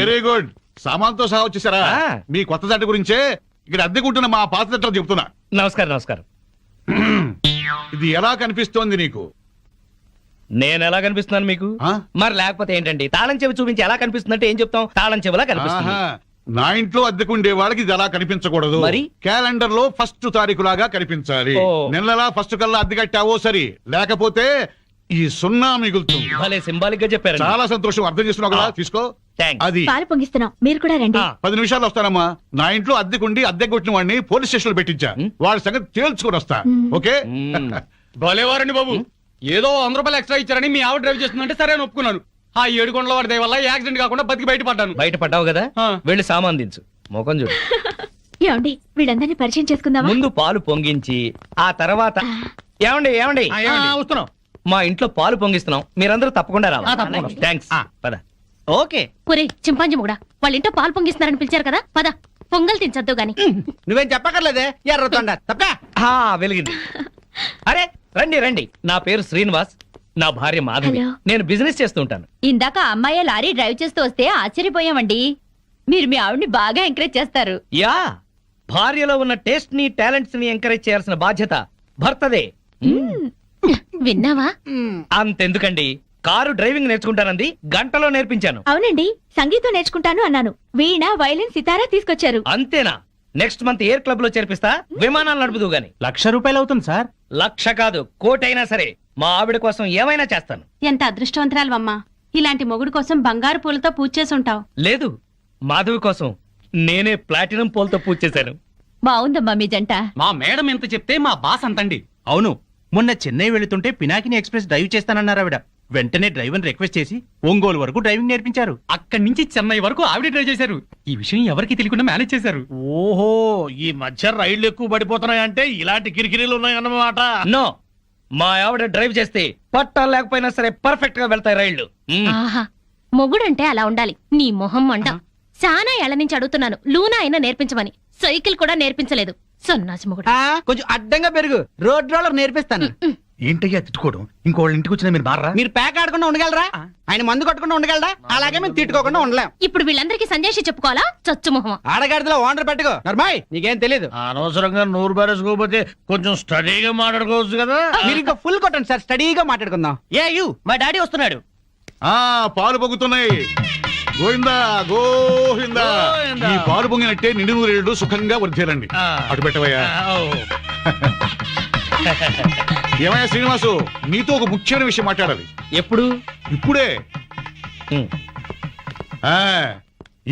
Very good. సామాన్తో సహా వచ్చేసారా? మీ కొత్త జట్టు గురించే ఇక్కడ అద్దెకుంటున్న మా పాత జట్టు చెప్తున్నా. నమస్కారం. నమస్కారం. ఇది ఎలా కనిపిస్తోంది నీకు? నేను ఎలా కనిపిస్తున్నాను మీకు? మరి లేకపోతే ఏంటండి, తాళం చెవి చూపించి ఎలా కనిపిస్తుందంటే ఏం చెప్తాం? తాళం చెవిలా కనిపిస్తుంది. నా ఇంట్లో అద్దెకుండే వాళ్ళకి ఇది ఎలా కనిపించకూడదు. మరి క్యాలెండర్ లో 1st తారీఖు లాగా కనిపించాలి. నెలలా 1st కల్లా అద్దె కట్టావో సరి, లేకపోతే ఈ 0 మిగులుతుంది. భలే సింబాలిక్ గా చెప్పారు. చాలా సంతోషం. అర్థం చేస్తున్నావు కదా? తీసుకో. అది పాలు పొంగిస్తున్నాం, మీరు కూడా రండి. 10 నిమిషాలు వస్తానమ్మా. నా ఇంట్లో అద్దెకుండి అద్దె కొట్టిన వాడిని పోలీస్ స్టేషన్ లో పెట్టించా. వాడి సంగతి తేల్చుకొని వస్తా. ఓకే? భలేవారండి బాబు. ఏదో 100 రూపాయలు ఎక్స్ట్రా ఇచ్చారని మీ ఆవిడ డ్రైవ్ చేస్తుందంటే సరే అని ఒప్పుకున్నాను. ఆ 7 కొండల వాడి దయ వల్ల యాక్సిడెంట్ కాకుండా బతికి బయటపడ్డాను. బయటపడ్డావు కదా, వెళ్ళి సామాన్ దించు. మొఖం చూడు. ఏమండి, వీళ్ళందరినీ పరిచయం చేసుకుందామా? ముందు పాలు పొంగించి ఆ తర్వాత ఏమండి ఏమండి వస్తున్నాం. మా ఇంట్లో పాలు పొంగిస్తున్నాం, మీరందరూ తప్పకుండా రావాలి. థ్యాంక్స్. పద. ఓకే. ఒరే చింపాంజీ కూడా వాళ్ళ ఇంట్లో పాలు పొంగిస్తున్నారని పిలిచారు కదా, పద పొంగల్ తినచద్దు గాని. నువ్వేం చెప్పక్కర్లేదే, ఎర్రతొండ తప్ప. వెలిగింది. అరే రండి రండి. నా పేరు శ్రీనివాస్, నా భార్య మాధవి. నేను బిజినెస్ చేస్తూ ఉంటాను. ఇందాక అమ్మాయి లారీ డ్రైవ్ చేస్తూ వస్తే ఆశ్చర్యపోయామండి. మీరు మీ ఆవిడ్ని బాగా ఎంకరేజ్ చేస్తారు. యా, భార్యలో ఉన్న టేస్ట్ ని టాలెంట్స్ ని ఎంకరేజ్ చేయాల్సిన బాధ్యత భర్తదే. విన్నావా? అంతెందుకండి, కారు డ్రైవింగ్ నేర్చుకుంటానంది, గంటలో నేర్పించాను. అవునండి, సంగీతం నేర్చుకుంటాను అన్నాను. వీణ, వైలిన్, సితారా తీసుకొచ్చారు. అంతేనా? నెక్స్ట్ మంత్ ఎయిర్ క్లబ్ లో చేర్పిస్తా, విమానాలు నడుపుదు గాని. 1,00,000 రూపాయలు అవుతుంది సార్. 1,00,000 కాదు, 1,00,000 అయినా సరే మా ఆవిడ కోసం ఏమైనా చేస్తాను. ఎంత అదృష్టవంతరాలమ్మా, ఇలాంటి మొగుడు కోసం బంగారు పూలతో పూజ చేసి ఉంటావు. లేదు, మాధవి కోసం నేనే ప్లాటినం పూలతో పూజ చేశాను. బాగుందమ్మా మీ జంట. మా మేడం ఎంత చెప్తే మా బాస్ అంతండి. అవును, మొన్న చెన్నై వెళుతుంటే పినాకిని ఎక్స్ప్రెస్ డ్రైవ్ చేస్తానన్నారు ఆవిడ. వెంటనే డ్రైవర్ రిక్వెస్ట్ చేసి ఒంగోలు వరకు డ్రైవింగ్ నేర్పించారు. అక్కడి నుంచి చెన్నై వరకు ఆవిడ డ్రైవ్ చేశారు. ఈ విషయం ఎవరికి తెలియకుండా మేనేజ్ చేశారు. ఓహో, ఈ మధ్య రైళ్లు ఎక్కువ పడిపోతున్నాయంటే ఇలాంటి కిరికిరీలు ఉన్నాయన్నమాట. నో, మా ఆవిడ డ్రైవ్ చేస్తే పట్టాలు లేకపోయినా సరే పర్ఫెక్ట్ గా వెళ్తాయి రైళ్లు. ఆహా, మొగుడంటే అలా ఉండాలి. నీ మొహం మంట. చాలా ఏళ్ల నుంచి అడుగుతున్నాను, లూనా అయినా నేర్పించమని. సైకిల్ కూడా నేర్పించలేదు. సన్నాసి మొగుడు. కొంచెం అడ్డంగా పెరుగు, రోడ్ రోలర్ నేర్పిస్తాను. ఏంటయ్యా తిట్టుకోవడం? ఇంకోళ్ళ ఇంటికి వచ్చినా మీరు మారా? మీరు ప్యాక్ ఆడకుండా ఉండగలరా? ఆయన మందు కొట్టకుండా ఉండగలరా? అలాగే మేము తిట్టుకోకుండా ఉండలేం. ఇప్పుడు వీళ్ళందరికీ సందేశం చెప్పుకోవాలా? చచ్చు మొహం. ఆడగాడిలో ఓనర్ పెట్టుకో. నర్మాయ్, నీకేం తెలీదు. అనవసరంగా నోరు బారేసుకోకపోతే కొంచెం స్టడీగా మాట్లాడుకోవచ్చు కదా. మీరు ఇంకా ఫుల్ కొట్టండి సార్, స్టడీగా మాట్లాడుకుందాం. మా డాడీ వస్తున్నాడు. పాలు పొంగుతున్నాయి. గోవిందా గోవిందా. ఈ పాలు పొంగినట్టే నిండు నూరేళ్లు సుఖంగా వర్ధేలండి. అటు పెట్టవయ్యా. ఏమయ్యా శ్రీనివాసు, నీతో ఒక ముఖ్యమైన విషయం మాట్లాడాలి. ఎప్పుడు? ఇప్పుడే.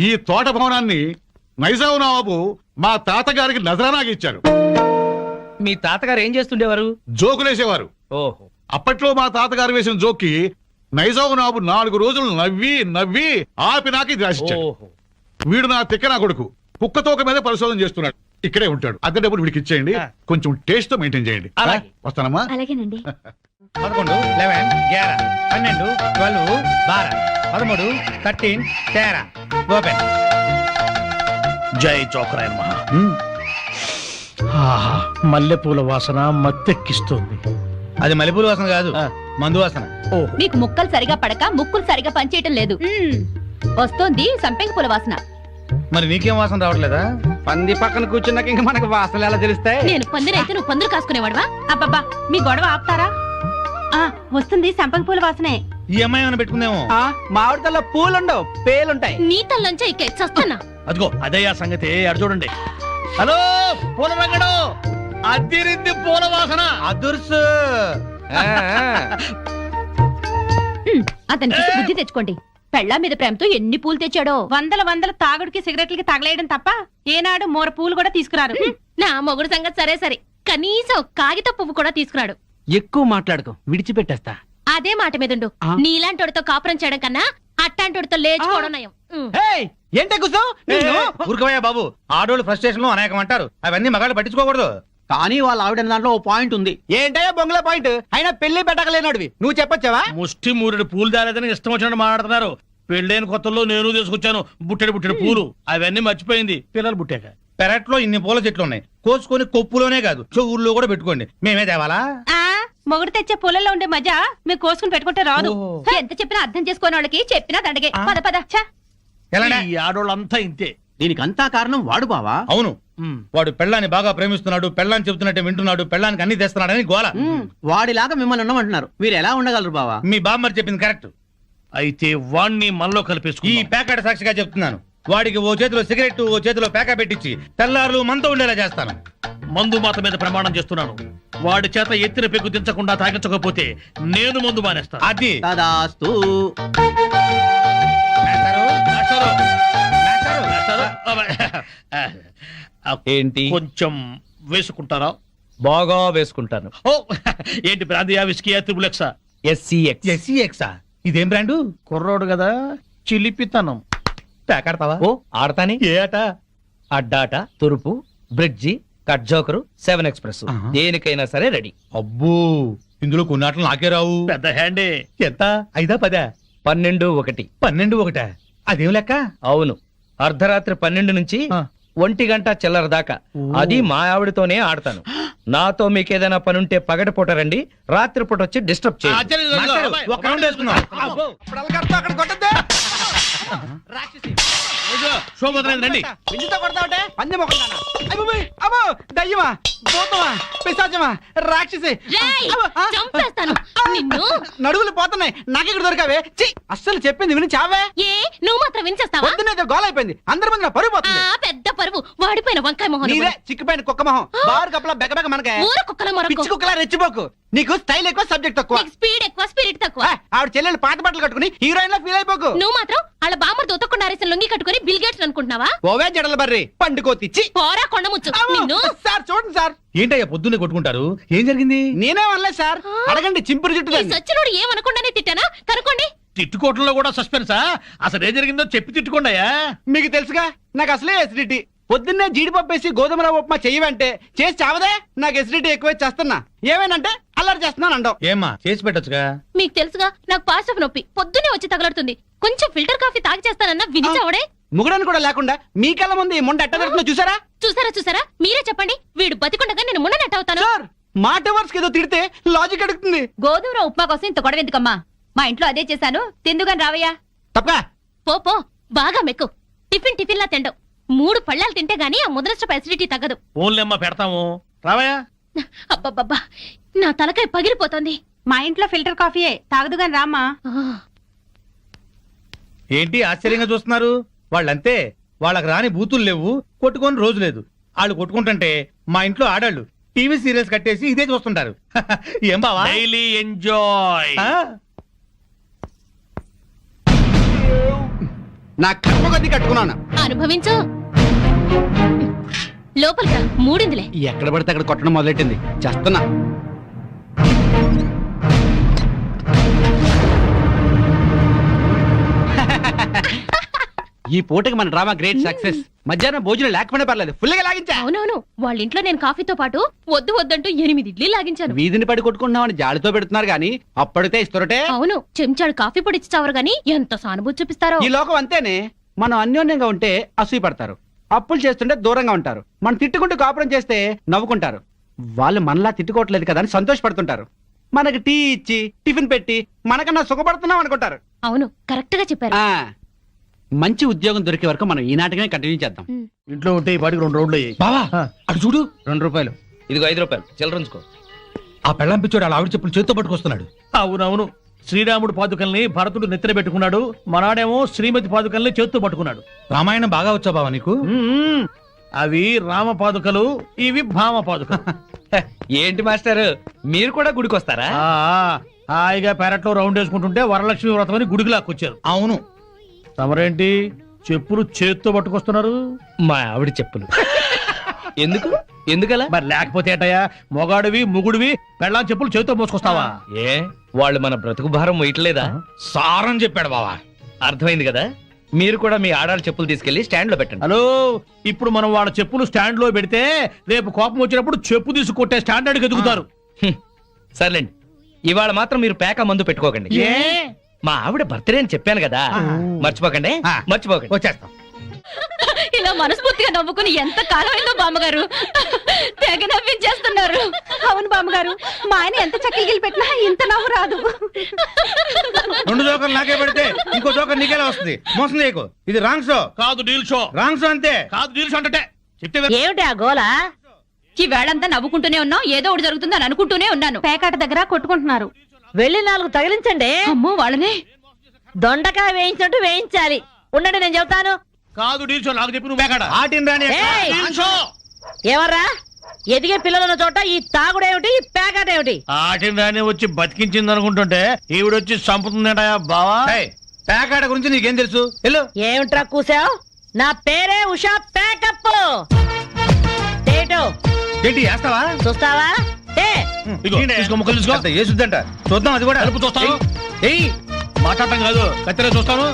ఈ తోట భవనాన్ని నైజాం నవాబు మా తాతగారికి నజరానాగా ఇచ్చారు. మీ తాతగారు ఏం చేస్తుండేవారు? జోకులేసేవారు. ఓహో. అప్పట్లో మా తాతగారు వేసిన జోక్కి నైజాం నవాబు 4 రోజులు నవ్వి నవ్వి ఆపి నాకు ఇది రాసిచ్చాడు. వీడు నా తిక్క నా కొడుకు కుక్క తోక మీద పరిశోధన చేస్తున్నాడు. ఇక్కడే ఉంటాడు. అద్దె డబ్బులు వీడికి ఇచ్చేయండి. కొంచెం టేస్ట్ తో మెయింటైన్ చేయండి. వస్తానమ్మా. అలాగేనండి. 11, 11, 11, 12, 12, 13, 13 ఓపెన్. జై చోకరాయన్ మహా. మల్లెపూల వాసన మత్తెక్కిస్తుంది. అది మల్లెపూల వాసన కాదు, మందు వాసన. మీకు ముక్కలు సరిగా పడక ముక్కులు సరిగా పనిచేయటం లేదు. వస్తోంది సంపెంగ పూల వాసన. మరి నీకేం వాసన రావట్లేదా? పంది పక్కన కూర్చున్నాక ఇంకా మనకు వాసనలు ఎలా తెలుస్తాయి? నేను పందిరైతే నువ్వు పందులు కాసుకునేవాడువా? అబ్బబ్బా, మీ గొడవ ఆపుతారా? వస్తుంది సంపంగి పూల వాసనే. ఈ అమ్మాయి ఏమైనా పెట్టుకుందేమో. మామిడి తల్ల పూలుండవు, పేలుంటాయి. నీ తల్లంచే ఇక చస్తానా? అదిగో అదయ్యా సంగతి. అడు చూడండి. హలో పూల రంగడు, అద్దిరిద్ది పూల వాసన. అదుర్సు. అతనికి బుద్ధి తెచ్చుకోండి. పెళ్ళా మీద ప్రేమతో ఎన్ని పూలు తెచ్చాడో. వందల తాగుడికి సిగరెట్లకి తగలేయడం తప్ప ఏనాడు మోర పూలు కూడా తీసుకురారు. నా మొగుడు సంగతి సరే సరే, కనీసం కాగిత పువ్వు కూడా తీసుకురాడు. ఎక్కువ మాట్లాడుకో, విడిచిపెట్టేస్తా. అదే మాట మీదుండు. నీలాంటోడితో కాపురం చేయడం కన్నా అట్టాంటోడితో లేచుకోవడం నయం. ఏంటే కూర్చో. ఊరుకోవయ్యా బాబు. ఆడోళ్ళు ఫ్రస్ట్రేషన్ లో అనేకం అంటారు, అవన్నీ మగాళ్ళు పట్టించుకోకూడదు. కానీ వాళ్ళ ఆవిడ దాంట్లో ఓ పాయింట్ ఉంది. ఏంటయ్యా బొంగుల పాయింట్? అయినా పెళ్లి పెట్టకలేనాడివి నువ్వు చెప్పొచ్చావా? ముష్టి మూరెడు పూలు దాలేదని ఇష్టం వచ్చినట్టు మాట్లాడుతున్నారు. పెళ్ళైన కొత్తల్లో నేను తీసుకొచ్చాను బుట్టెడు పూలు. అవన్నీ మర్చిపోయింది పిల్లలు పుట్టాక. పెరట్లో ఇన్ని పూల చెట్లు ఉన్నాయి, కోసుకొని కొప్పులోనే కాదు చెవుల్లో కూడా పెట్టుకోండి. మేమే తేవాలా? మొగుడు తెచ్చే పూలలో ఉండే మజా మీరు కోసుకుని పెట్టుకుంటే రాదు. ఎంత చెప్పినా అర్థం చేసుకోని వాళ్ళకి చెప్పినా దండగే. పద పద. ఈ ఆడోళ్ళంతా ఇంతే. దీనికంతా కారణం వాడు బావా. అవును, వాడు పెళ్ళాన్ని బాగా ప్రేమిస్తున్నాడు, పెళ్ళాన్ని చెబుతున్నట్టే వింటున్నాడు, పెళ్ళానికి అన్ని తెస్తున్నాడని గోల. వాడిలాగా మిమ్మల్ని ఉండమంటున్నారు, మీరు ఎలా ఉండగలరు బావా? మీ బామ్మర్ చెప్పింది కరెక్ట్. అయితే వాణ్ణి మనలో ఈ కలిపేసుకుని ప్యాకెట్ సాక్షిగా చెప్తున్నాను, వాడికి ఓ చేతిలో సిగరెట్ ఓ చేతిలో ప్యాకా పెట్టించి తెల్లారులు మనతో ఉండేలా చేస్తాను. మందు మాత మీద ప్రమాణం చేస్తున్నాను. వాడి చేత ఎత్తిన పెగ్గు దించకుండా తాగించకపోతే నేను మందు మానేస్తాను. అది తదాస్తు. మేస్టారు, మేస్టారు, మేస్టారు. ఏంటి కొంచెం వేసుకుంటారా? బాగా వేసుకుంటాను. ఓ ఏంటి బ్రాందియా, విస్కీయా, త్రిబులెక్సా? ఎస్సీఎక్సా? ఇదేం బ్రాండు? కుర్రోడు కదా, చిలిపితనం. ప్యాకెడతావా? ఓ ఆడతాని. ఏ ఆట? అడ్డాట, తురుపు, బ్రిడ్జి, కట్ జోకరు, 7 ఎక్స్ప్రెస్, దేనికైనా సరే రెడీ. అబ్బో, ఇందులో కొన్ని ఆటలు నాకే రావు. పెద్ద హ్యాండే. ఎంత? 5 10? 12 1. 12 1? అదేం లెక్క? అవును, అర్ధరాత్రి 12 నుంచి 1 గంట చిల్లర దాకా. అది మా ఆవిడతోనే ఆడతాను. నాతో మీకేదైనా పనుంటే పగటిపూట రండి, రాత్రిపూట వచ్చి డిస్టర్బ్ చేయండి. మాస్టారు, ఒక రౌండ్ వేసుకుందాం. శోభోదయం రండి. దయ్యమా, భూతమా, పిశాచమా, రాక్షసి, రేయ్, చంపేస్తాను నిన్ను. నడువులు పోతున్నాయి, నాకెక్కడ దొరికావే? ఛీ, అస్సలు చెప్పింది విని చావే. ఏ నువ్వు మాత్రం వినిచేస్తావా? పొద్దున్నేదో గోల అయిపోయింది, అందరి ముందు నా పరుగు ఆ పోతుంది. పెద్ద పరువు, వాడిపోయిన వంకాయ మొహం. నీదే చిక్కిపోయిన కుక్క మొహం, బారు కప్పలా బెగబెగ మనకే. ఊర కుక్కల మొరకు. పిచ్చి కుక్కలా రెచ్చిపోకు, నీకు స్టైల్ ఎక్కువ సబ్జెక్ట్ తక్కువ. నీకు స్పీడ్ ఎక్కువ, స్పిరిట్ తక్కువ. ఆవిడ చెల్లెలు పాత బట్టలు కట్టుకుని హీరోయిన్ లా ఫీల్ అయిపోకు. నువ్వు మాత్రం వాళ్ళ బామ్మర్ దొత్తకుండా ఆరేసిన లొంగి కట్టుకుని బిల్ గేట్స్ అనుకుంటున్నావా? ఓవే జడల బర్రి పండుకోతిచ్చి. పోరా కొండముచ్చు నిన్ను. సార్ చూడండి సార్. ఏంటయ్యా పొద్దున్నే కొట్టుకుంటారు? ఏం జరిగింది? నేనే అనలేదు సార్, అడగండి చింపురు జుట్టు ఈ దాన్ని. సచ్చినోడు ఏమనకుండానే తిట్టానా? కనుకోండి. తిట్టుకోవటంలో కూడా సస్పెన్సా? అసలు ఏం జరిగిందో చెప్పి తిట్టుకోండియా. మీకు తెలుసుగా, నాకు అసలే ఎసిడిటీ. పొద్దున్నే జీడిపప్పు వేసి గోధుమ రవ్వ ఉప్మా చెయ్యవంటే చేసి చావదే. నాకు ఎసిడిటీ ఎక్కువ చేస్తున్నా, ఏమేనంటే అల్లరి చేస్తున్నాను అంటావు. ఏమ్మా చేసి పెట్టొచ్చుగా. మీకు తెలుసుగా, నాకు పాస్ ఆఫ్ నొప్పి పొద్దునే వచ్చి తగలడుతుంది. కొంచెం ఫిల్టర్ కాఫీ తాగి చేస్తానన్నా వినిచావడే. ముగడని కూడా లేకుండా మీ కళ్ళ ముందు ఈ ముండ ఎట్ట దొరుకుతుందో చూసారా? చూసారా? మీరే చెప్పండి, వీడు బతికుండగా నేను మున్ననట్టు అవుతాను. సార్, మాట వర్స్ ఏదో తిడితే లాజిక్ అడుగుతుంది. గోధుమ రవ్వ ఉప్మా కోసం ఇంత గొడవ ఎందుకమ్మా? మా ఇంట్లో అదే చేశాను, తిందుగాని రావయ్యా. తప్ప పో బాగా మెక్కు. టిఫిన్ లా తిండవు. 3 పళ్ళాలు తింటే గానీ ఆ ముద్రస్ట్రప్ అసిడిటీ తగ్గదు. ఫోన్లేమ్మా పెడతాము, రావయ్యా. అబ్బబ్బబ్బా, నా తలకాయ పగిలిపోతుంది. మా ఇంట్లో ఫిల్టర్ కాఫీయే, తాగదుగాని రామ్మా. ఏంటి ఆశ్చర్యంగా చూస్తున్నారు? వాళ్ళంతే, వాళ్ళకి రాని బూతులు లేవు, కొట్టుకొని రోజు లేదు. వాళ్ళు కొట్టుకుంటుంటే మా ఇంట్లో ఆడాళ్ళు టీవీ సీరియల్స్ కట్టేసి ఇదే చూస్తుంటారు. ఏం బావా? Daily enjoy. ఆ? నా కర్మ కొద్ది కట్టుకున్నాను. అనుభవించు. లోపలికి మూడిందిలే. ఎక్కడ పడితే అక్కడ కొట్టడం మొదలెట్టింది, చేస్తున్నా. ఈ పూటకి మన డ్రామా గ్రేట్ సక్సెస్. మధ్యాహ్నం భోజనం లేకపోయినా పర్లేదు, ఫుల్ గా లాగించా. అవునవును, వాళ్ళ ఇంట్లో నేను కాఫీతో పాటు వద్దంటూ 8 ఇడ్లీ లాగించాను. వీధిని పడి కొట్టుకుంటున్నామని జాలితో పెడుతున్నారు గానీ అప్పటితే ఇస్తారటే. అవును, చెంచాడు కాఫీ పొడి ఇచ్చావరు గాని ఎంత సానుభూతి చూపిస్తారో. ఈ లోకం అంతేనే, మనం అన్యోన్యంగా ఉంటే అసూయ పడతారు, అప్పులు చేస్తుంటే దూరంగా ఉంటారు, మనం తిట్టుకుంటూ కాపురం చేస్తే నవ్వుకుంటారు. వాళ్ళు మనలా తిట్టుకోవట్లేదు కదా అని సంతోషపడుతుంటారు. మనకి టీ ఇచ్చి టిఫిన్ పెట్టి మనకన్నా సుఖపడుతున్నాం అనుకుంటారు. అవును, కరెక్ట్ గా చెప్పారు. ఆ మంచి ఉద్యోగం దొరికే వరకు మనం ఈ నాటకమే కంటిన్యూ చేద్దాం. ఇంట్లో ఉంటే ఈ పాటికి 2 రౌండ్లు అయ్యాయి. బావా అటు చూడు. 2 రూపాయలు. ఇదిగో 5 రూపాయలు చిల్లరంచుకో. ఆ పెళ్ళం పిచ్చోడు అలా ఆవిడ చెప్పులు చేత్తో పట్టుకొస్తున్నాడు. అవునవును, శ్రీరాముడు పాదుకల్ని భరతుడు నెత్తిన పెట్టుకున్నాడు, మనాడేమో శ్రీమతి పాదుకల్ని చేత్తో పట్టుకున్నాడు. రామాయణం బాగా వచ్చా బావా నీకు? అవి రామ పాదుకలు, ఇవి భామ పాదుకలు. ఏంటి మాస్టర్, మీరు కూడా గుడికి వస్తారా? హాయిగా పెరట్లో రౌండ్ వేసుకుంటుంటే వరలక్ష్మి వ్రతం అని గుడికి లాక్కొచ్చారు. అవును. తమరేంటి చెప్పులు చేత్తో పట్టుకొస్తున్నారు? మా ఆవిడ చెప్పులు. ఎందుకలా? మరి లేకపోతే ఏటయ్యా, మొగాడివి ముగుడివి పెళ్ళాం చెప్పులు చేత్తో మోసుకొస్తావా? ఏ వాళ్ళు మన బ్రతుకు భారం మొయ్యట్లేదా? సారం చెప్పాడు బావా. అర్థమైంది కదా, మీరు కూడా మీ ఆడాళ్ళ చెప్పులు తీసుకెళ్లి స్టాండ్ లో పెట్టండి. హలో, ఇప్పుడు మనం వాళ్ళ చెప్పులు స్టాండ్ లో పెడితే రేపు కోపం వచ్చినప్పుడు చెప్పు తీసి కొట్టే స్టాండర్డ్కి ఎదుగుతారు. సర్లేండి, ఇవాళ మాత్రం మీరు పేక మందు పెట్టుకోకండి. ఏ మా ఆవిడ బర్త్డే అని చెప్పాను కదా, మర్చిపోకండి. వచ్చేస్తాం. ఇలా మనస్ఫూర్తిగా నవ్వుకుని ఎంత కాలమైందో బామ్మగారు. తెగ నవ్వించేస్తున్నారు. అవును బామ్మగారు, మా ఆయన ఎంత చక్కగిలి పెట్టినా ఇంత నవ్వు రాదు. 2 జోకర్లు నాకే పెడితే ఇంకో జోకర్ నీకేలా వస్తుంది? మోసం చేయకు, ఇది రాంగ్ షో. కాదు డీల్ షో. రాంగ్ షో అంతే. కాదు డీల్ షో అంటే చెప్తే ఏమిటి ఆ గోల? ఈ వేళంతా నవ్వుకుంటూనే ఉన్నాం, ఏదో ఒకటి జరుగుతుందని అనుకుంటూనే ఉన్నాను. పేకాట దగ్గర కొట్టుకుంటున్నారు. వెళ్ళి 4 తగిలించండి. అమ్మో వాళ్ళనే దొండకాయ వేయించినట్టు వేయించాలి. ఉండండి, నేను చెబుతాను. కాదు డీల్ షో. నాకు చెప్పి నువ్వు బేకాడ. ఆటిని రాని ఏయ్! Deal show. ఎవర్రా ఎదిగే పిల్లలున్న చోట ఈ తాగుడేమిటి, ఈ పేకాట ఏమిటి? ఆటిని రాని వచ్చి బతికించింది అనుకుంటుంటే ఈవిడొచ్చి చంపుతుందట బావా. ఏయ్, పేకాట గురించి నీకేం తెలుసు? వెళ్ళు. ఏమిట్రా కూసావు? నా పేరే ఉషా పేకప్. తేటో ఏంటి వేస్తావా? చూస్తావా? ఏ ఇదిగో, తీసుకో, ముక్కలు తీసుకో. అంత ఏసుద్దంట. చూద్దాం అది కూడా. కలుపు చూస్తాను. ఏయ్, మాట్లాడటం కాదు, కత్తెర చూస్తాను.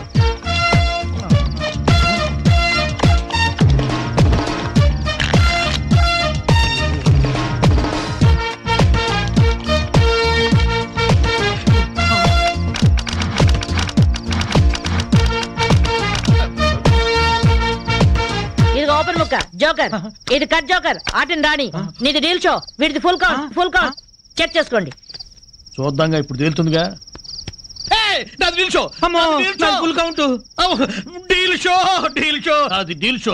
ఇది ఓపెన్ ముక్క జోకర్, ఇది కట్ జోకర్. ఆటిని రాణి, నీది డీల్ షో, వీటిది full count. Full count check చేసుకోండి. చూద్దాంగా, ఇప్పుడు తేలుతుందిగా. Deal show. అమ్మో, నాకు full count. Deal show, deal show. అది డీల్ షో.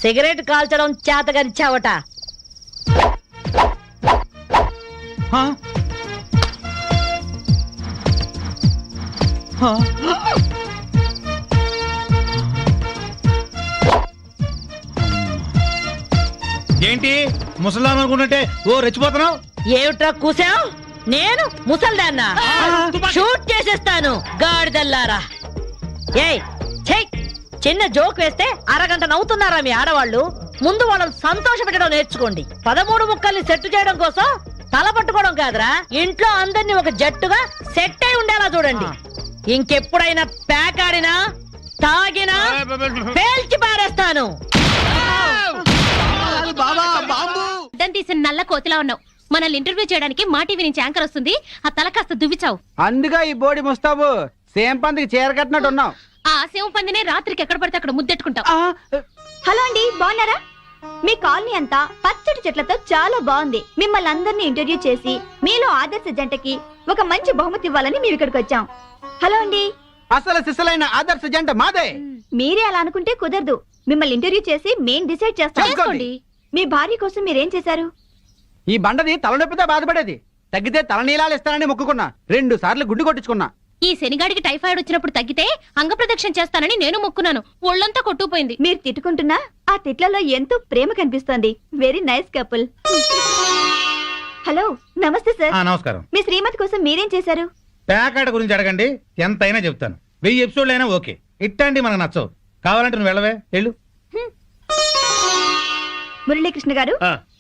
సిగరెట్ కాల్చడం చేతగరిచావట. ఆ? ఆ? ఏంటి ముసలాం అనుకుంటుంటే ఓ రెచ్చిపోతున్నావు? ఏమిట్రా కూసావు? నేను ముసల్దాన్నా? షూట్ చేసేస్తాను గాడిదల్లారా. ఏయ్ ఛై, చిన్న జోక్ వేస్తే అరగంట నవ్వుతున్నారా మీ ఆడవాళ్ళు? ముందు వాళ్ళని సంతోష పెట్టడం నేర్చుకోండి. 13 ముక్కల్ని సెట్ చేయడం కోసం తల పట్టుకోవడం కాదురా, ఇంట్లో అందరినీ ఒక జట్టుగా సెట్ అయి ఉండేలా చూడండి. ఇంకెప్పుడైనా పేకాడినా తాగినా పేల్చి పారేస్తాను. అడ్డం తీసిన నల్ల కోతిలా ఉన్నావు. మనల్ని ఇంటర్వ్యూ చేయడానికి మా టీవీ నుంచి యాంకర్ వస్తుంది. ఆ తల కాస్త దువ్విచావు. అందుగా ఈ బోడి ముస్తాబు సేమ్ పందికి చీర కట్టినట్టు ఉన్నావు. ఆ శివ పందినే రాత్రికి ఎక్కడ పడితే అక్కడ ముద్దెట్టుకుంటావు. హలో అండి, బాగున్నారా? మీ కాలనీ అంతా పచ్చటి చెట్లతో చాలా బాగుంది. మిమ్మల్ని అందరినీ ఇంటర్వ్యూ చేసి మీలో ఆదర్శ జంటకి ఒక మంచి బహుమతి ఇవ్వాలని మేము ఇక్కడికి వచ్చాం. హలో అండి. అసలు సిసలైన ఆదర్శ జంట మాదే. మీరే అలా అనుకుంటే కుదరదు. మిమ్మల్ని ఇంటర్వ్యూ చేసి మేం డిసైడ్ చేస్తాం. చేసుకోండి. మీ భార్య కోసం మీరేం చేశారు? ఈ బండది తలనొప్పితో బాధపడేది. తగ్గితే తలనీలాలు ఇస్తానని మొక్కుకున్నా. 2 సార్లు గుడ్డు కొట్టించుకున్నా. ఈ శనిగాడికి టైఫాయిడ్ వచ్చినప్పుడు తగ్గితే అంగప్రదక్షిణ చేస్తానని నేను మొక్కున్నాను. ఒళ్ళంతా కొట్టుకుపోయింది. మీరు తిట్టుకుంటున్నా ఆ తిట్లలో ఎంతో ప్రేమ కనిపిస్తోంది. Very nice couple. హలో, నమస్తే సార్. నమస్కారం. మీ శ్రీమతి కోసం మీరేం చేశారు? పేకాట గురించి అడగండి, ఎంతైనా చెప్తాను. 1000 ఎపిసోడ్లు అయినా ఓకే. ఇట్టాంటి మనకు నచ్చవు. కావాలంటే నువ్వు వెళ్ళవే, వెళ్ళు. మురళీకృష్ణ గారు,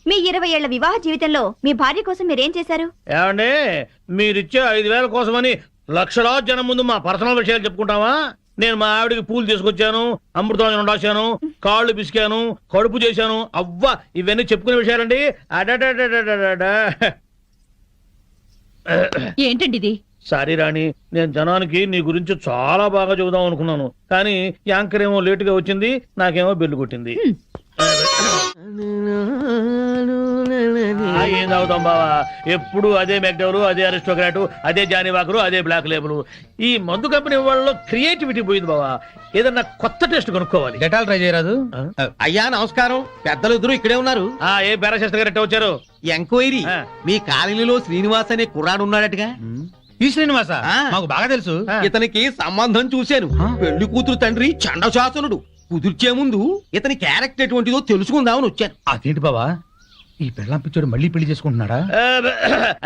మీ 20 ఏళ్ల వివాహ జీవితంలో మీ భార్య కోసం మీరేం చేశారు? ఏమండి, మీరిచ్చే 5,000 కోసమని లక్షలాది జనం ముందు మా పర్సనల్ విషయాలు చెప్పుకుంటావా? నేను మా ఆవిడికి పూలు తీసుకొచ్చాను, అమృతం రాశాను, కాళ్ళు పిసికాను, కడుపు చేశాను. అవ్వ, ఇవన్నీ చెప్పుకునే విషయాలండి. ఏంటండి ఇది? సారీ రాణి, నేను జనానికి నీ గురించి చాలా బాగా చెబుదాం అనుకున్నాను, కానీ యాంకర్ ఏమో లేటుగా వచ్చింది, నాకేమో బెల్లు కొట్టింది. ఏం తాగుతాం బావా? ఎప్పుడు అదే మెక్డవరు, అదే అరిస్టోక్రాటు, అదే జానీవాకరు, అదే బ్లాక్ లేబుల్. ఈ మందు కంపెనీ వాళ్ళలో క్రియేటివిటీ పోయింది బావా. ఏదన్నా కొత్త టేస్ట్ కొనుక్కోవాలి. డెటాల్ ట్రై చేయరాదు? అయ్యా నమస్కారం. పెద్దలు ఇద్దరు ఇక్కడే ఉన్నారు. ఏ పారాశాస్త్రి గారు ఎట్ట వచ్చారు? ఎంక్వైరీ, మీ కాలనీలో శ్రీనివాస్ అనే కుర్రాడు ఉన్నాడటగా? ఈ శ్రీనివాస మాకు బాగా తెలుసు. ఇతనికి సంబంధం చూశాను. పెళ్లి కూతురు తండ్రి చండశాసనుడు. కుదిర్చే ముందు ఇతని క్యారెక్టర్ ఎటువంటిదో తెలుసుకుందామని వచ్చాను. అదేంటి బావా, ఈ పెళ్ళాం పిచ్చోడు మళ్ళీ పెళ్లి చేసుకుంటున్నాడా?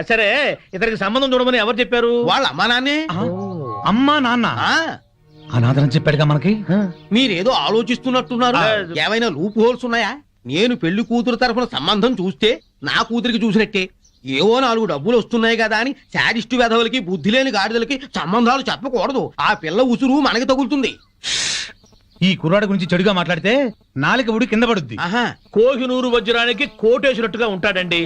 సరే, ఇతనికి సంబంధం చూడమని ఎవరు చెప్పారు? వాళ్ళ అమ్మా నాన్నే. అమ్మా నాన్న అనాథరం చెప్పాడుగా మనకి. మీరేదో ఆలోచిస్తున్నట్టున్నారు. ఏమైనా లూప్ హోల్స్ ఉన్నాయా? నేను పెళ్లి కూతురు తరఫున సంబంధం చూస్తే నా కూతురికి చూసినట్టే. ఏవో 4 డబ్బులు వస్తున్నాయి కదా అని శాడిస్టు వెధవులకి, బుద్ధి లేని గాడిదలకి సంబంధాలు చెప్పకూడదు. ఆ పిల్ల ఉసురు మనకి తగులుతుంది. ఈ కుర్రాడు గురించి చెడుగా మాట్లాడితే నాలుక ఉడి కింద పడుద్ది. కోహినూరు వజ్రానికి కోటేసినట్టుగా ఉంటాడండి.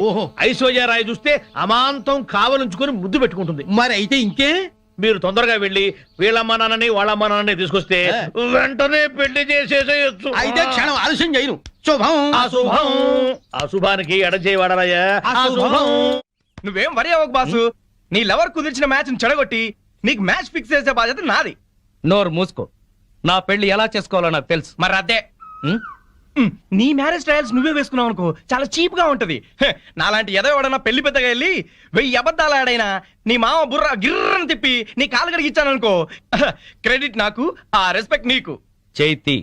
ఐశ్వర్యరాయ్ చూస్తే అమాంతం కావలించుకొని ముద్దు పెట్టుకుంటుంది. మరి అయితే ఇంకే, మీరు తొందరగా వెళ్ళి వీళ్ళమ్మ నాన్నని వాళ్ళమ్మ నాన్నని తీసుకొస్తే వెంటనే పెళ్లి చేసేసేయచ్చు. అయితే క్షణం ఆలస్యం చేయను. శుభం. అశుభం. అశుభానికి ఎడచేయి వాడాలయ్యా. అశుభం. నువ్వేం వరి అవ్వకు బాసు. నీ లవర్ కుదిర్చిన మ్యాచ్ చెడగొట్టి నీకు మ్యాచ్ ఫిక్స్ చేసే బాధ్యత నాది. నోరు మూసుకో. నా పెళ్లి ఎలా చేసుకోవాలో నాకు తెలుసు. మరి అదే నీ మ్యారేజ్ ట్రయల్స్ నువ్వే వేసుకున్నావు అనుకో, చాలా చీప్ గా ఉంటది. నాలాంటి ఎదో ఎవడన్నా పెళ్లి పెద్దగా వెళ్ళి 1000 అబద్ధాలు ఆడైనా నీ మామ బుర్ర గిర్రని తిప్పి నీ కాలు గడికి ఇచ్చాననుకో, క్రెడిట్ నాకు, ఆ రెస్పెక్ట్ నీకు. చైతి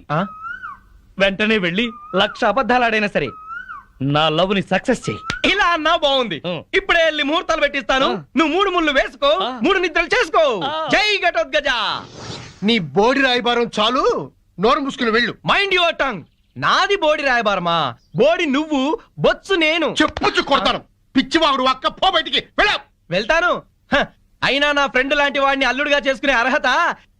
వెంటనే వెళ్ళి 1,00,000 అబద్ధాలు ఆడైనా సరే నా లవ్ ని సక్సెస్ చెయ్యి. ఇలా అన్నా బాగుంది. ఇప్పుడే వెళ్ళి ముహూర్తాలు పెట్టిస్తాను. నువ్వు 3 ముళ్ళు వేసుకో, 3 నిద్రలు చేసుకో. జై ఘటోత్కజ. నీ బోడి రాయబారం చాలు, నోరు మూసుకుని వెళ్ళు. Mind your tongue. నాది బోడి రాయబారమా? బోడి నువ్వు, బొత్సు నేను. చెప్పుచ్చు కొడతాను. పిచ్చివాగుడు అక్క, పో బయటికి. వెళ్తాను. అయినా నా ఫ్రెండ్ లాంటి వాడిని అల్లుడిగా చేసుకునే అర్హత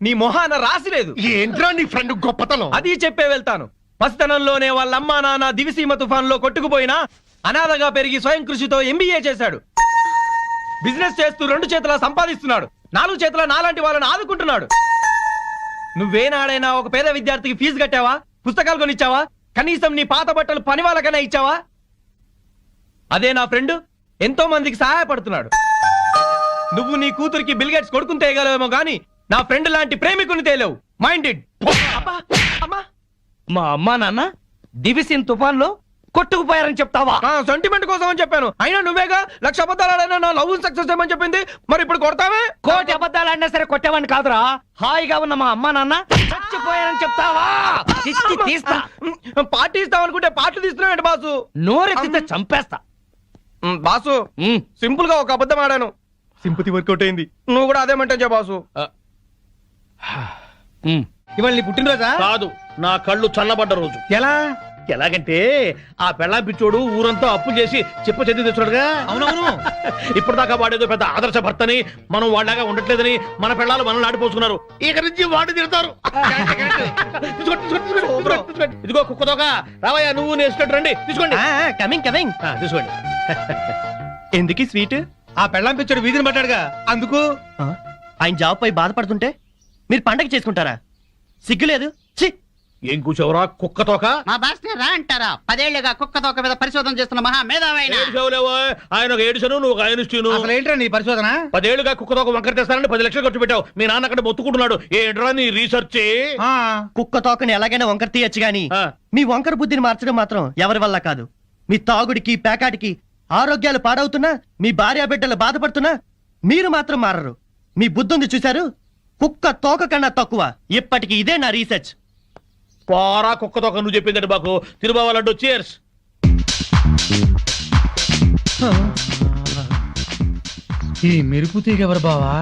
నీ మొహాన రాసిలేదు. ఏంట్రా నీ ఫ్రెండ్ గొప్పతనం? అది చెప్పే వెళ్తాను. పసితనంలోనే వాళ్ళ అమ్మా నాన్న దివిసీమ తుఫాన్ లో కొట్టుకుపోయినా అనాథగా పెరిగి స్వయం కృషితో MBA చేశాడు. బిజినెస్ చేస్తూ 2 చేతులా సంపాదిస్తున్నాడు. 4 చేతుల నాలాంటి వాళ్ళని ఆదుకుంటున్నాడు. నువ్వేనాడైనా ఒక పేద విద్యార్థికి ఫీజు కట్టావా? పుస్తకాలు కొనిచ్చావా? కనీసం నీ పాత బట్టలు పని వాళ్ళకైనా ఇచ్చావా? అదే నా ఫ్రెండ్ ఎంతో మందికి సహాయపడుతున్నాడు. నువ్వు నీ కూతురికి బిల్గేట్స్ కొడుకుని తేయగలవేమో గాని నా ఫ్రెండ్ లాంటి ప్రేమికుని తేలేవు. మైండెడ్. మా అమ్మా నాన్న దివిసిన్ తుఫాన్ లో కొట్టుకుపోయారని చెప్తావా? సెంటిమెంట్ కోసం అని చెప్పాను. అయినా నువ్వేగా 1,00,000 అబద్ధాలు ఆడైనా నా లవ్ సక్సెస్ చేయమని చెప్పింది. మరి ఇప్పుడు కొడతావే? 1,00,000 అబద్ధాలు ఆడినా సరే కొట్టేవాడిని కాదురా. హాయిగా ఉన్న మా అమ్మా నాన్న చచ్చిపోయారని చెప్తావా? తీస్తా. పార్టీ ఇస్తావనుకుంటే పార్టీ తీస్తున్నావు బాసు. నోరెత్తితే చంపేస్తా. బాసు సింపుల్ గా ఒక అబద్ధం ఆడాను. సింపతి వర్కౌట్ అయింది. నువ్వు కూడా అదేమంటే బాసు. ఇవాళ నీ పుట్టినరోజా? కాదు, నా కళ్ళు చల్లబడ్డ రోజు. ఎలా? ఎలాగంటే ఆ పెళ్ళాం పిచ్చోడు ఊరంతా అప్పులు చేసి చెప్ప చెంది తెచ్చాడుగా. అవునవును. ఇప్పటిదాకా వాడేదో పెద్ద ఆదర్శ భర్తని, మనం వాళ్ళగా ఉండట్లేదని మన పెళ్ళాలు మనల్ని ఆడిపోసుకున్నారు. ఇక నుంచి వాడి తిడతారు. ఇదిగో కుక్కతోక రావయ్యా, నువ్వు నేర్చుకుంటు రండి. తీసుకోండి. Coming coming. తీసుకోండి. ఎందుకు స్వీట్? ఆ పెళ్ళాం పిచ్చాడు వీధిని పట్టాడుగా, అందుకు. ఆయన జాబ్ పై బాధపడుతుంటే మీరు పండగ చేసుకుంటారా? సిగ్గులేదు. ఏం కూర్చోవరా కుక్కతోక? మా బాస్ రా అంటారా? 10 ఏళ్లుగా కుక్కతోక మీద పరిశోధన చేస్తున్న మహా మేధావైన ఆయన ఒక ఏడుసను, నువ్వు ఒక ఐన్స్టీను. అసలు ఏంట్రా నీ పరిశోధన? 10 ఏళ్లుగా కుక్కతోక వంకర తెస్తానని 10 లక్షలు ఖర్చు పెట్టావు. మీ నాన్న అక్కడ మొత్తుకుంటున్నాడు. ఏంట్రా నీ రీసెర్చ్? కుక్క తోకని ఎలాగైనా వంకర తీయచ్చు గాని మీ వంకర బుద్ధిని మార్చడం మాత్రం ఎవరి వల్ల కాదు. మీ తాగుడికి పేకాటికి ఆరోగ్యాలు పాడవుతున్నా, మీ భార్య బిడ్డలు బాధపడుతున్నా మీరు మాత్రం మారరు. మీ బుద్ధుంది చూశారు? కుక్క తోక కన్నా తక్కువ. ఇప్పటికి ఇదే నా రీసెర్చ్. పోరా కుక్కతోక, నువ్వు చెప్పిందంటే బాకు తిరుబావాలంటూ. చీర్స్. ఈ మెరుపు తీగ ఎవరు బావా?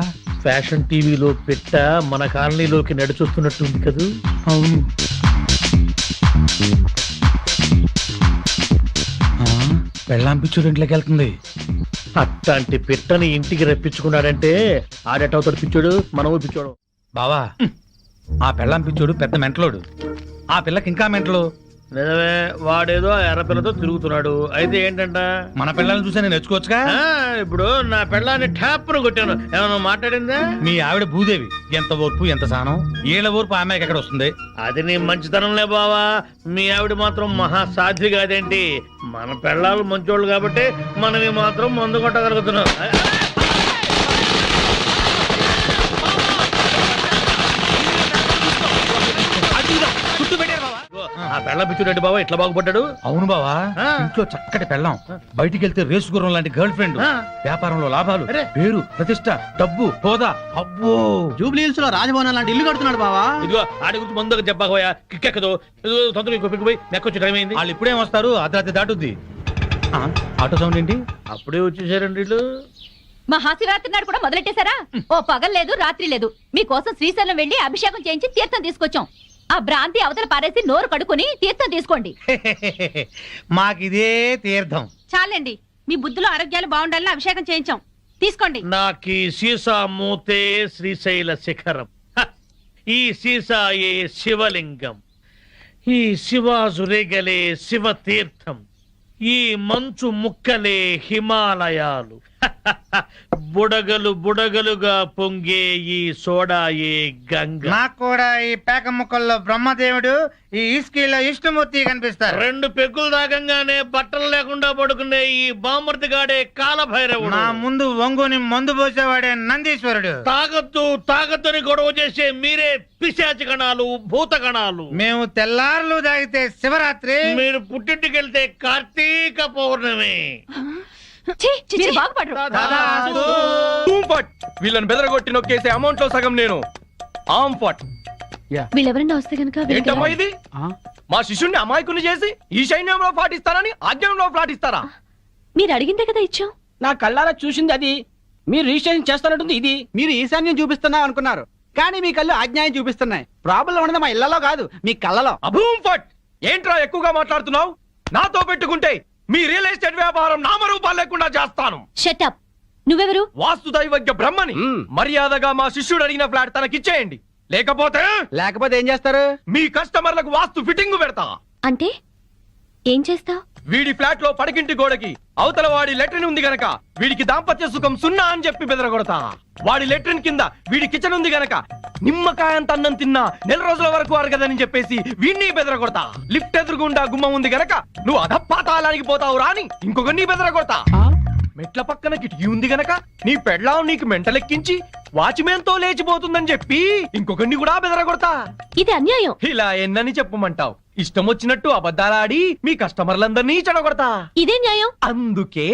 ఫ్యాషన్ టీవీలో పెట్ట మన కాలనీలోకి నడిచొస్తున్నట్టుంది కదూ. అవును. పెళ్ళాం పిచ్చోడు ఇంట్లోకి వెళ్తుంది. అట్లాంటి పిట్టని ఇంటికి రప్పించుకున్నాడంటే ఆడేటవుతాడు పిచ్చోడు, మనము పిచ్చోడు. బావా, ఆ పెళ్ళాం పిచ్చోడు పెద్ద మెంటలోడు. ఆ పిల్లకి ఇంకా మెంటలు. నిజమే, వాడేదో ఎర్రపిల్లతో తిరుగుతున్నాడు. అయితే ఏంటంట? మన పిల్లల్ని చూసి నేను నేర్చుకోవచ్చుగా. ఇప్పుడు నా పిల్లాన్ని ఠాప్ను కొట్టాను. ఏమన్నా మాట్లాడిందా? మీ ఆవిడ భూదేవి. ఎంత ఓర్పు, ఎంత సహనం. ఏళ్ళ ఓర్పు ఆ అమ్మాయికి ఎక్కడ వస్తుంది? అది నీ మంచితనంలే బావా. మీ ఆవిడ మాత్రం మహాసాధ్వి కాదేంటి? మన పిల్లలు మంచోళ్ళు కాబట్టి మనవి మాత్రం మందు కొట్టగలుగుతున్నాం. ఆ పెళ్ళం పిచ్చుడండి బావా ఇట్లా బాగుపడ్డాడు. అవును బావా, ఇంట్లో చక్కటి పెళ్ళం, బయటికి వెళ్తే రేసు గుర్రం లాంటి గర్ల్ ఫ్రెండ్, వ్యాపారంలో లాభాలు, పేరు ప్రతిష్ట, డబ్బు, హోదా. అబ్బో, జూబ్లీ హిల్స్ లో రాజభవనం లాంటి ఇల్లు కడుతున్నాడు బావా. ఇదిగో ఆడి గురించి ముందుగా చెప్పకపోయా కిక్కెక్కదు. తొందరగా పెట్టుకుపోయి నెక్కొచ్చి టైం అయింది. వాళ్ళు ఇప్పుడేం వస్తారు? అర్ధరాత్రి దాటుద్ది. ఆటో సౌండ్ ఏంటి? అప్పుడే వచ్చేసారండి వీళ్ళు. మహాశివరాత్రి నాడు కూడా మొదలెట్టేశారా? ఓ పగలు లేదు రాత్రి లేదు. మీకోసం శ్రీశైలం వెళ్లి అభిషేకం చేయించి తీర్థం తీసుకొచ్చాం. ఆ భ్రాంతి అవతల పారేసి నోరు కడుకుని తీర్థం తీసుకోండి. మాకిదే తీర్థం. చాలండి, మీ బుద్ధులు ఆరోగ్యాలు బాగుండాలని అభిషేకం చేయించాం. తీసుకోండి. నాకీ సీసా మూతే శ్రీశైల శిఖరం, ఈ సీసాయే శివలింగం, ఈ శివాజురేగలే శివ తీర్థం, ఈ మంచు ముక్కలే హిమాలయాలు. బుడగలు బుడగలుగా పొంగే ఈ సోడాయే గంగ. నాకు కూడా ఈ పేక ముక్కల్లో బ్రహ్మదేవుడు, ఈ ఇస్కీలో విష్ణుమూర్తి కనిపిస్తారు. 2 పెగ్గులు తాగంగానే బట్టలు లేకుండా పడుకునే ఈ బామర్తిగాడే కాలభైరవుడు. నా ముందు వంగుని మందు పోసేవాడే నందీశ్వరుడు. తాగద్దు తాగద్దని గొడవ చేసే మీరే పిశాచి గణాలు, భూత గణాలు. మేము తెల్లారులు తాగితే శివరాత్రి, మీరు పుట్టింటికెళ్తే కార్తీక పౌర్ణమి. మీరు బాగుపడరు. వీళ్ళని బెదరగొట్టి నొక్కేసే అమౌంట్ లో సగం నేను. ఆమ్ ఫట్. వీళ్ళెవరన్నా వస్తే కనుక ఏంటమ్మా ఇది? మా శిష్యుణ్ణి అమాయకుని చేసి ఈ సైన్యంలో పాటిస్తారని ఆజ్ఞంలో పాటిస్తారా? మీరు అడిగిందే కదా ఇచ్చాం. నా కళ్ళారా చూసింది అది. మీరు రిజిస్ట్రేషన్ చేస్తానంటుంది ఇది. మీరు ఈశాన్యం చూపిస్తున్నా అనుకున్నారు, కానీ మీ కళ్ళు అజ్ఞాయం చూపిస్తున్నాయి. ప్రాబ్లం ఉన్నది మా ఇళ్లలో కాదు, మీ కళ్ళలో. అభూమ్ ఫట్. ఏంట్రా ఎక్కువగా మాట్లాడుతున్నావు? నాతో పెట్టుకుంటే మీ రియల్ ఎస్టేట్ వ్యాపారం నామరూపాలు లేకుండా చేస్తాను. షటప్. నువ్వెవరు? వాస్తు దైవజ్ఞ బ్రహ్మని. మర్యాదగా మా శిష్యుడు అడిగిన ఫ్లాట్ తనకిచ్చేయండి, లేకపోతే ఏం చేస్తారు? మీ కస్టమర్లకు వాస్తు ఫిట్టింగ్ పెడతా. అంటే ఏం చేస్తావ్? వీడి ఫ్లాట్ లో పడకింటి గోడకి అవతల వాడి లెట్రిన్ ఉంది గనక వీడికి దాంపత్య సుఖం 0 అని చెప్పి బెదరగొడతా. వాడి లెట్రిన్ కింద వీడి కిచెన్ ఉంది గనక నిమ్మకాయంత అన్నం తిన్నా 4 రోజుల వరకు అరగదని చెప్పేసి వీడిని బెదరగొడతా. లిఫ్ట్ ఎదురుగుండా గుమ్మం ఉంది గనక నువ్వు అధపాతాళానికి పోతావు రాని ఇంకొకరిని బెదరగొడతా. మెట్ల పక్కన కిటికీ ఉంది గనక నీ పెళ్ళాం నీకు మెంటలెక్కించి వాచ్మెన్ తో లేచిపోతుందని చెప్పి ఇంకొకరిని కూడా బెదరగొడతా. ఇది అన్యాయం. ఇలా ఎన్నని చెప్పమంటావు? ఇష్టం వచ్చినట్టు అబద్ధాలాడి మీ కస్టమర్లందరినీ చెడగొడతా. ఇదే న్యాయం. అందుకే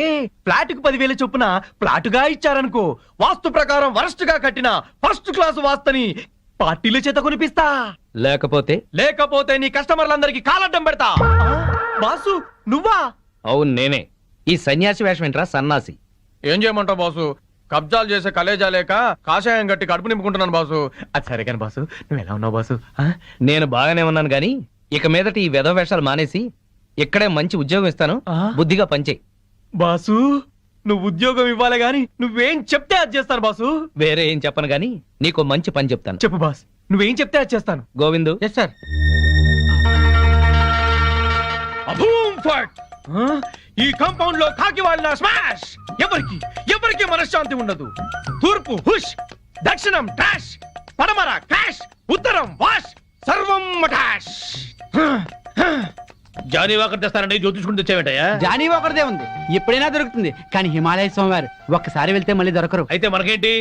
ఫ్లాట్ కు 10,000 చొప్పున ఫ్లాటుగా ఇచ్చారనుకో, వాస్తు ప్రకారం వరస్ట్ గా కట్టిన ఫస్ట్ క్లాస్ వాస్తుని పార్టీల చేత కొనిపిస్తా. లేకపోతే నీ కస్టమర్లందరికి కాలడ్డం పెడతా. బాసు నువ్వా? అవును నేనే. ఈ సన్యాసి వేషం ఏంట్రా సన్నాసి? ఏం చేయమంటావు బాసు? కబ్జాలు చేసే కలేజా లేక కాషాయం గట్టి కడుపు నింపుకుంటున్నాను బాసు. అది సరే కానీ బాసు, నువ్వు ఎలా ఉన్నావు బాసు? నేను బాగానే ఉన్నాను గాని ఇక మీదట ఈ వెధవ వేషాలు మానేసి ఇక్కడే మంచి ఉద్యోగం ఇస్తాను, బుద్ధిగా పనిచేయి. బాసు నువ్వు ఉద్యోగం ఇవ్వాలి గాని నువ్వేం చెప్తే అది చేస్తాను బాసు. వేరే ఏం చెప్పను గాని నీకు మంచి పని చెప్తాను. చెప్పు బాస్, నువ్వేం చెప్తే అది చేస్తాను. గోవిందు. Yes sir. అభూమ్ ఫట్. ఈ కాంపౌండ్ లో కాకి వాళ్ళ స్మాష్. ఎవరికి మనశ్శాంతి ఉండదు. తూర్పు హుష్, దక్షిణం ట్రాష్, పడమర క్రాష్, ఉత్తరం వాష్, సర్వం మటాష్. జానీ వాకర్ తెస్తానండి, జ్యోతిష్కుని తెచ్చావేంటయ్యా? జానీ ఒకరిదే ఉంది, ఎప్పుడైనా దొరుకుతుంది. కానీ హిమాలయ స్వామివారు ఒక్కసారి వెళ్తే మళ్ళీ దొరకరు. అయితే మనకేంటి?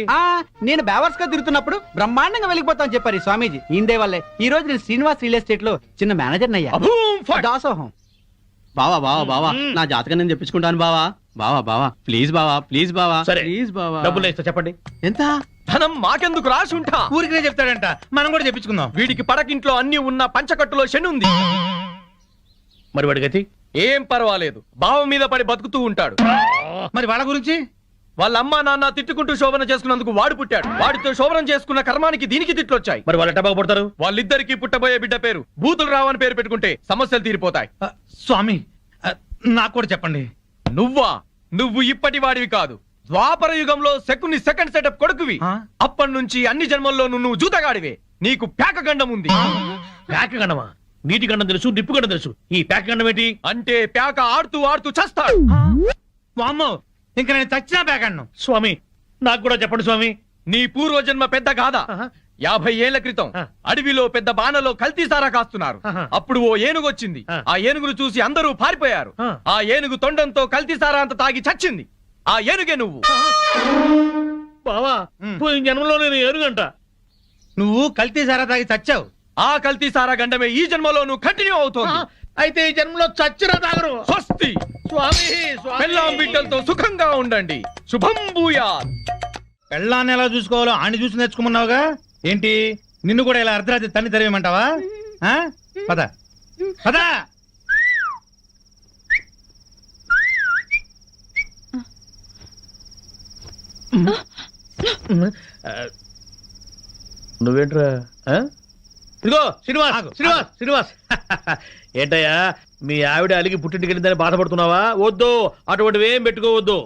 నేను బేవర్స్ గా తిరుగుతున్నప్పుడు బ్రహ్మాండంగా వెళ్ళిపోతాను చెప్పారు ఈ స్వామీజీ. ఈందే వల్లే ఈ రోజు నేను శ్రీనివాస్ రియల్ ఎస్టేట్ లో చిన్న మేనేజర్ అయ్యా. దాసోహం. బావా నా జాతకం నేను చెప్పించుకుంటాను బావా ప్లీజ్ బావా సరే, ప్లీజ్ బావా. డబ్బులు ఇస్తా, చెప్పండి ఎంత? ధనం మాకెందుకు రాసి ఉంటా. ఊరికినే చెప్తాడంట, మనం కూడా చెప్పించుకుందాం. వీడికి పడకింట్లో అన్ని ఉన్న పంచకట్టులో శని ఉంది. మరి వాడి గతి? ఏం పర్వాలేదు, బావ మీద పడి బతుకుతూ ఉంటాడు. మరి వాళ్ళ గురించి? వాళ్ళ అమ్మా నాన్న తిట్టుకుంటూ శోభన చేసుకున్నందుకు వాడు పుట్టాడు. వాడితో శోభనం చేసుకున్న కర్మానికి దీనికి తిట్లొచ్చాయి. మరి వాళ్ళ టబాకు పడతారు? వాళ్ళిద్దరికి పుట్టబోయే బిడ్డ పేరు బూతులు రావని పేరు పెట్టుకుంటే సమస్యలు తీరిపోతాయి. స్వామి నాకు కూడా చెప్పండి. నువ్వు ఇప్పటి వాడివి కాదు. ద్వాపర యుగంలో శకుని సెకండ్ సెటప్ కొడుకువి. అప్పటి నుంచి అన్ని జన్మల్లో నువ్వు జూతగాడివే. నీకు ప్యాక గండం ఉంది. ప్యాక గండమా? నీటి గండం తెలుసు, నిప్పు గండం తెలుసు. ఈ ప్యాక గండం ఏంటి? అంటే ప్యాక ఆడుతూ చస్తాడు. వామ్మో, ఇంకా నేను చచ్చినా పేకన్ను. స్వామి నాకు కూడా చెప్పండి స్వామి. నీ పూర్వజన్మ పెద్ద గాథ. 50 ఏళ్ల క్రితం అడవిలో పెద్ద బాణలో కల్తీ సారా కాస్తున్నారు. అప్పుడు ఓ ఏనుగు వచ్చింది. ఆ ఏనుగును చూసి అందరూ పారిపోయారు. ఆ ఏనుగు తొండంతో కల్తీ సారా అంత తాగి చచ్చింది. ఆ ఏనుగే నువ్వు. బావా పోయిన జన్మలో నేను ఏనుగంట. నువ్వు కల్తీ సారా తాగి చచ్చావు. ఆ కల్తీ సారా గండమే ఈ జన్మలో నువ్వు కంటిన్యూ అవుతోంది. అయితే ఈ జన్మలో చచ్చినా తాగరు. స్వస్తి. స్వామి పెళ్ళాం బిడ్డలతో సుఖంగా ఉండండి. శుభం భూయాత్. పెళ్ళాన్ని ఎలా చూసుకోవాలో ఆని చూసి నేర్చుకోమన్నావుగా. ఏంటి నిన్ను కూడా ఇలా అర్ధరాత్రి తన్ని తరివేయమంటావా? పద పద. నువ్వేంట్రా? ఇదిగో శ్రీనివాస్ ఏంటయ్యా మీ ఆవిడ అలిగి పుట్టింటికి వెళ్ళిందని బాధపడుతున్నావా? వద్దు, అటువంటివి ఏం పెట్టుకోవద్దు.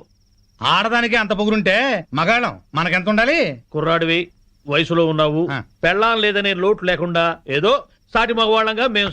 ఆడదానికి అంత పొగురుంటే మగాళ్ళం మనకెంత ఉండాలి? కుర్రాడివి, వయసులో ఉన్నావు, పెళ్ళాం లేదనే లోటు లేకుండా ఏదో సాటి మగవాళ్ళంగా మేము